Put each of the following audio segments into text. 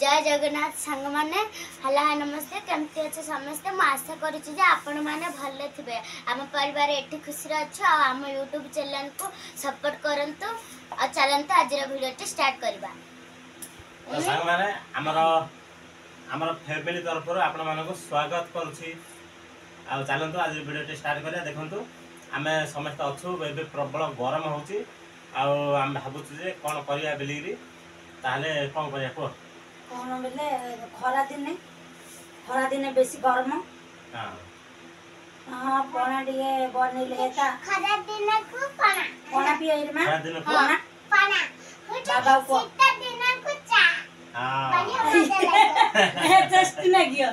जय जगन्नाथ सांग मैंने हला हाय नमस्ते केमती अच्छे समस्ते मुझे आशा करुच्ची आपण मैंने भले थे आम परिवार एठी खुशी अच्छे आम यूट्यूब चैनल को सपोर्ट करंतु और चलंतु आज वीडियो स्टार्ट करबा तो सांग माने हमर फैमिली तरफ आपण मानको स्वागत करूछी आ चलंतु आज वीडियो स्टार्ट करिया देखंतु आमे समस्त अच्छु एबे प्रबल गरम होची आ हम भाबुछु जे कोन करिया बेलिरी ताले कोन करिया को कोन बेले खरा दिने बेसी गरम हां हां पणा दिए बनइले ता खरा दिन को पणा पिए मा खरा दिन को पणा बाबा को शीत दिन को चा हां जस्ट ना गियो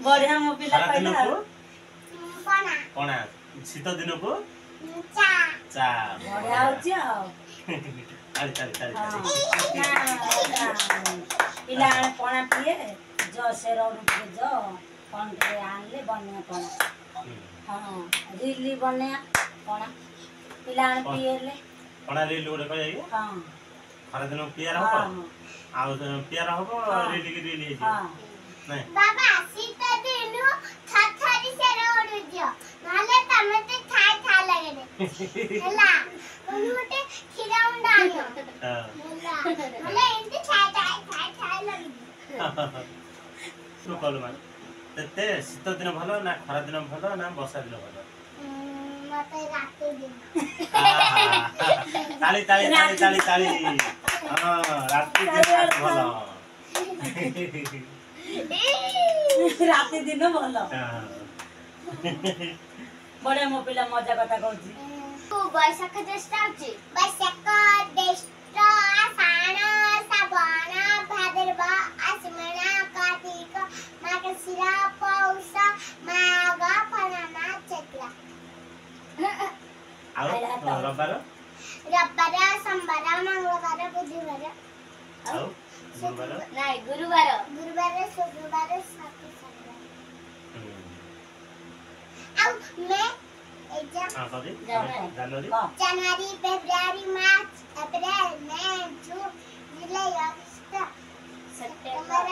बढ़िया मो पिला खरा दिन कहला पणा कोना शीत दिन को चा चा बढ़िया होची आ चल पिला पणा पिए जो से रोड पे जो कोन के आनले बने पणा हां रिली बने पणा पिला पिएले कोना रे लोड कर जाई हां खरा दिन पिया रहबो आ पिया रहबो रिली हां नहीं बाबा शीत दिन थथरी से रोड दियो नाले तमे ते खाय खा लगे हला उनोटे खीरा उंडानियो हला हला इंती खाय लगे सु कल मान ते शीत दिन भलो ना खरा दिन भलो ना वर्षा दिन भलो मते रात दिन ताली ताली ताली ताली ताली हां रात दिन भलो रात दिन भलो बड़े मो पिला मजा कथा कहूची तू बैसाख ज्येष्ठ आउची बैसाख ज्येष्ठ आषाढ़ श्रावण भाद्रवा आश्विन कार्तिक मार्गशीर पौष माघ फाल्गुन चैत्र आउ रविवार सोमवार मंगलवार बुधवार आउ गुरुवार नहीं गुरुवार शुक्रवार हां सॉरी जनवरी जनवरी फरवरी मार्च अप्रैल मई जून जुलाई अगस्त सितंबर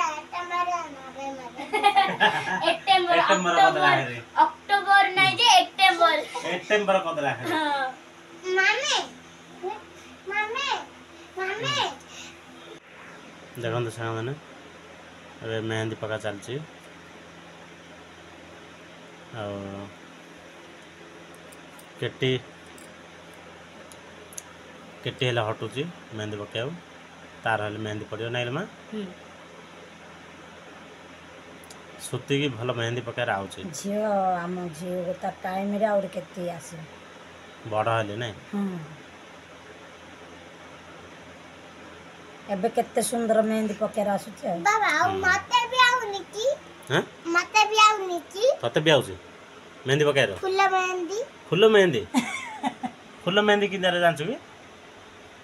नवंबर अक्टूबर नहीं जे अक्टूबर कदला है मामे देखो साग मैंने अबे मेहंदी पका चलची केटी केटी हेला हटुची मेहंदी पकाऊ तार हेले मेहंदी पड़ियो नाइल मा सुती की भलो मेहंदी पकाएर आउची झियो आम झियो त टाइम रे और केती आसी बड़ा हेले नै एबे केते सुंदर मेहंदी पकेर आसुचे बाबा मते भी आउनी की हां मते भी आउनी की तते भी आउची मेहंदी पकाएर फुल मेहंदी फुल मेहंदी कि दारे जान्छु कि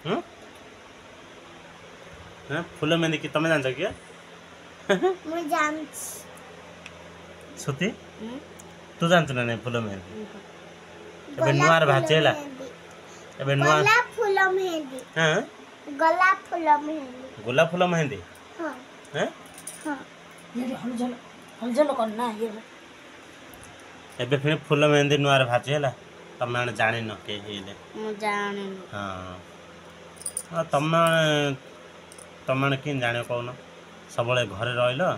हां हां फुल मेहंदी कि तमे जान्छ कि मु जान्छ सुती तू जान्छ न नै फुल मेहंदी एबे नुआर भाचेला एबे नुआर गोलाप फुल मेहंदी हां गोलाप फुल मेहंदी हां हां हां ये हलजल करना ये एबे फिर फुल मेहंदी नुआर भाचेला तमे माने जानि न के हेले मु जानि हां तमे माने किन जाने कहून सबले घरे रहइलो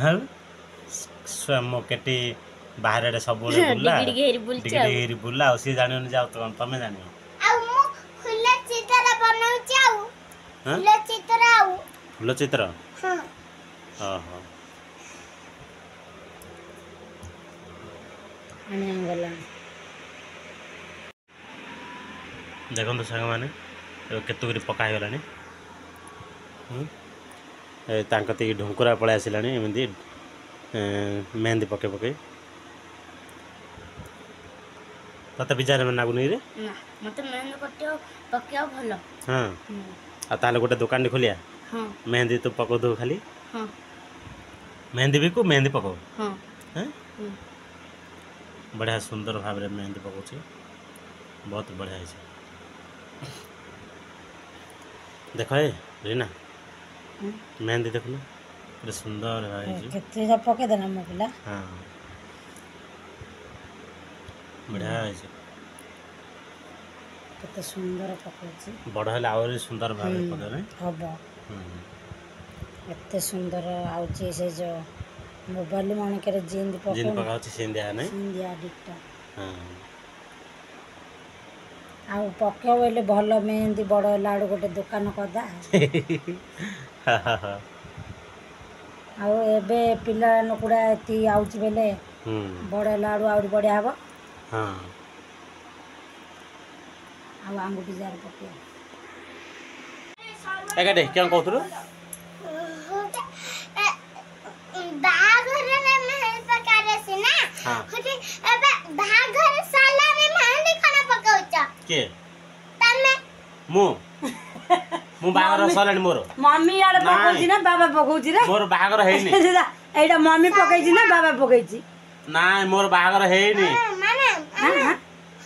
हां स्वयं मो केटी बाहर रे सबले बुल्ला डिगडी बुल्ला सी जानियो न जाओ तो तमे जानियो आ मु फुल चित्र बनाउची आउ फुल चित्र हां ओहो देखो तो सांग मैंने केतुरी पका गलानी तांकती ढुंकुरा पड़े आसला एमती मेहंदी पके पके तते बिचार में नागुनी रे मते मेहंदी पके भलो हां आ ताले गोटे दुकान खोलिया हां मेहंदी तो पको दो खाली हां मेहंदी बिकू मेहंदी पको हां हैं बढ़िया सुंदर भाव में मेहंदी पकाउछि बहुत बढ़िया है देख रीना मेहंदी देखो पूरा सुंदर है केते सब पके देना मो पिला हां बढ़िया है केते सुंदर पके बड़ है और सुंदर भावे पके रे हबो केते सुंदर आउची से जो मोबाइल माने करे जिंद पका सिंधिया नहीं सिंधिया डिक्टा हां आ पके बोले भल मेहंदी बड़ लाडू गोटे दुकान कदा आ एबे पिला नकुड़ा एती आउची बेले बड़ लाडू आउरी बढ़िया हबो हां आ आंगुठी जार पके एकाडे क्या कहतुरो बाघरे में मेहंदी पकारे से ना हां होते एबे बाघरे साला में मेहंदी खाना पकाउचा के तमे मु बागर सलानी मोर मम्मी यार पकाउची ना बाबा पकाउची रे मोर बागर हेनी एटा मम्मी पकाइची ना बाबा पकाइची ना मोर बागर हेनी माने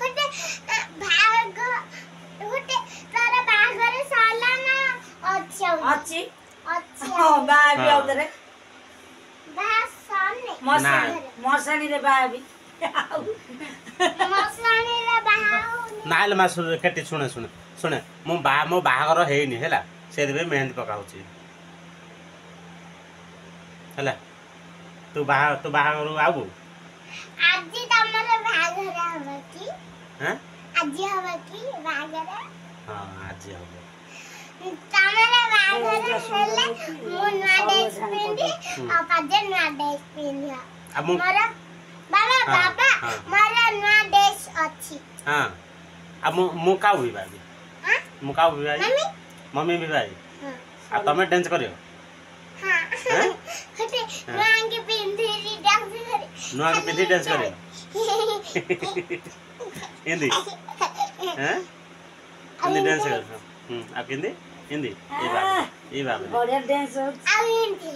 होते भाग होते तारा बाघरे साला ना अच्छा अच्छी अच्छा ओ बाबी हाँ। आउतरे बा सामने मसानी रे बाबी मसानी रे बाहाओ नाइल मा केटी सुने सुने सुने मो बागर हेनी हैला से देबे मेहंदी पकाउची हैला तू बागर आबू आजी तमरे बाघरे हवे की हैं आजी हवे की बाघरे हां आज आबू तमरे बाघरे हेले मुनवा ड्रेस पिंदी आ पाजे नवा ड्रेस पिंदिया अब मु मोरा बाबा हाँ, बाबा हाँ। मोरा नवा ड्रेस अछि हां अब मु का हुई बाबी हां मु का हुई बाबी मम्मी मम्मी भी भाई हां आ तमे डांस करियो हां हैं? हटे नंगे पिंदी री डांस करे नुआ के पिंदी डांस करियो हिंदी हैं हिंदी डांस कर आप हिंदी हिंदी ये बाबी बढ़िया डांस हो आविंती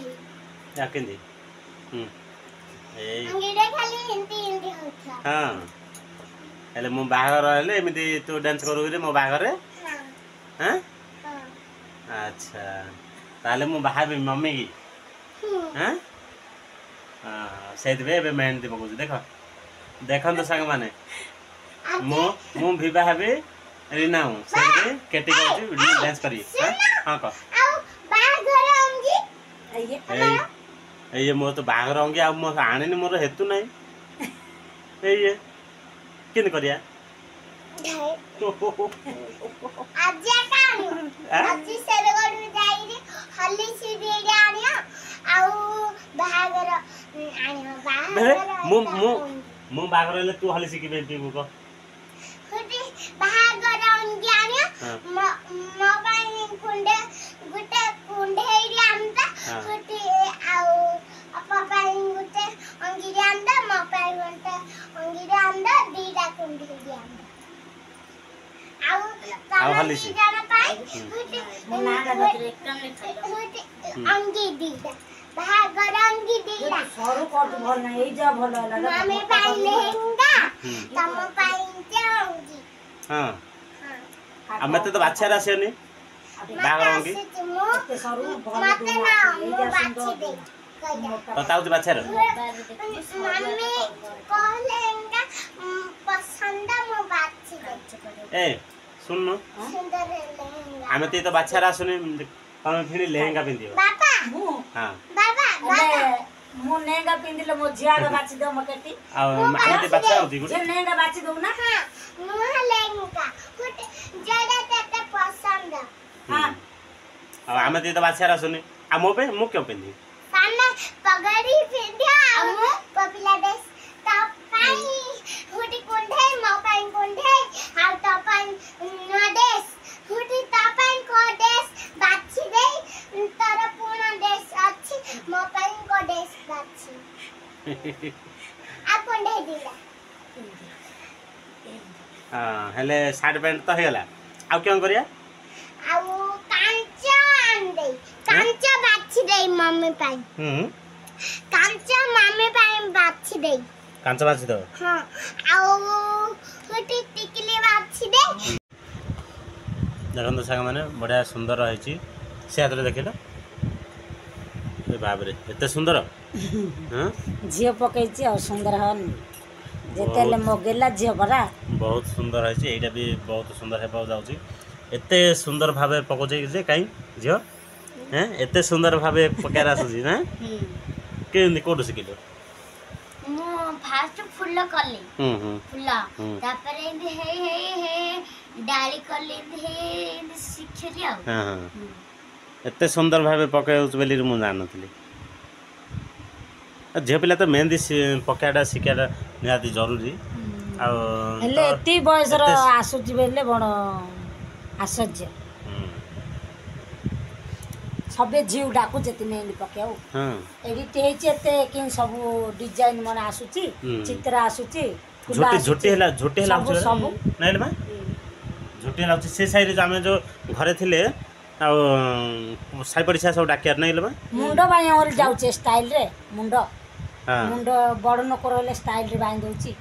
या हिंदी ए अंगीडे खाली हिंदी हिंदी होता हां हेले मो बागर हेले एमिति तू डांस करू रे मो बागर रे हां हैं हां अच्छा ताले मु बाहाबी मम्मी की हैं हां सेदबे बे मेहंदी पकू देखो देखन तो संग माने मु विवाह हेबे रीना हूं सेदबे केटी कहू वीडियो डांस करी हां को आउ बाघरे अंगी आइए ए मो तो बागर अंगी आ मो आनेनी मोर हेतु नै ए किन करिया आज कानी आज सेरगड में जाई रे हल्ली सीडी आनिया आउ बाघर आनिया बाघर मु बागर ले तू हली सिकी बेटी को होती बाघर अंगी आनिया म पाई कुंडे गुटे कुंडे रे आंदा होती आउ अपा पाई गुटे अंगी रे आंदा म पाई गुटे अंगी रे आंदा दीदा कुंडे रे आंदा आउ हल्ली सी जाना पाई होती नागा नतरे एकदम ले खाइलो होती अंगी दीदा बाघर अंगी दीदा सरू कट भल ना ए जा भल होला मामे पाई लेहंगा तम पाई अंगी हां हमें तो बाछा रासेनी बागर अंगी एते सरू भल मते दू ना ए मु जा बाछी सुंदर दे तो ताऊ बाछा रे मम्मी कहलेंगा पसंद मु बाछी दे ए सुन न सुंदर लेहंगा हमें तो बाछा रासनी तमे फिनी लेहंगा पिंदियो बाबा मु हां बाबा एबे मु नेंगा पिंदिले मो जियागा बाची दो मकेटी आ हमें तो बाछा होती गुडी जे नेंगा बाची दो ना हां मु लेहंगा फुट ज्यादा तेते पसंद हां अब हमें तो बाछा रासनी आ मो पे मु क्यों पिंदी सामने पगड़ी पिंदिया मु पपिला ड्रेस टॉप पाई हुडी कोंढे म पाई कोंढे हाउ टॉप पाई न ड्रेस हुडी टॉप पाई को ड्रेस बाछी दे तर पूर्ण ड्रेस अच्छी म पाई को ड्रेस बाछी आ कोंढे दिला हां हेले शर्ट पैंट तो हेला आ क्यों करिया आउ कांचा आंदे कांचा बाछी दे मम्मी पाई कांचा मम्मी पाई बाछी दे कांचा बाछी दो हां आउ हुडी टिकली बाछी दे देखो तो साग माने बढ़िया सुंदर रही से हाथ देखिल बाप रे एते सुंदर हां झियो पकईची और सुंदर हन जेतेले मगेला झियो परा बहुत सुंदर है जे एटा भी बहुत सुंदर है जाउची एते सुंदर भाबे पकोजे जे काई झियो हैं एते सुंदर भाबे पकेरा सुजी ना के कोड सिकिलो मु फास्ट फुल्ल कली फुल्ल तापर हे डाली कली शिखली आ हां हां एते सुंदर भाबे पकाउच बेली मु जानतली झियो पिला तो मेहंदी पकाटा सिकाटा निहाती जरूरी हेले एती बयसर आसुची बेले बड़ आश्चर्य सबे झिउ डाकू जेती मेहंदी पकाऊ एडिट हेची एते कि सब डिजाइन मन आसुची चित्र आसुची झोटी हला सब नाइले मा झोटी हला से साइड जे जो घरे थिले आ साइ पड़िसा सब डाकियार नाइले मा मुंडो बाय और जाउचे स्टाइल रे मुंडो मुंडो बड़ न करले स्टाइल रे बांध दोची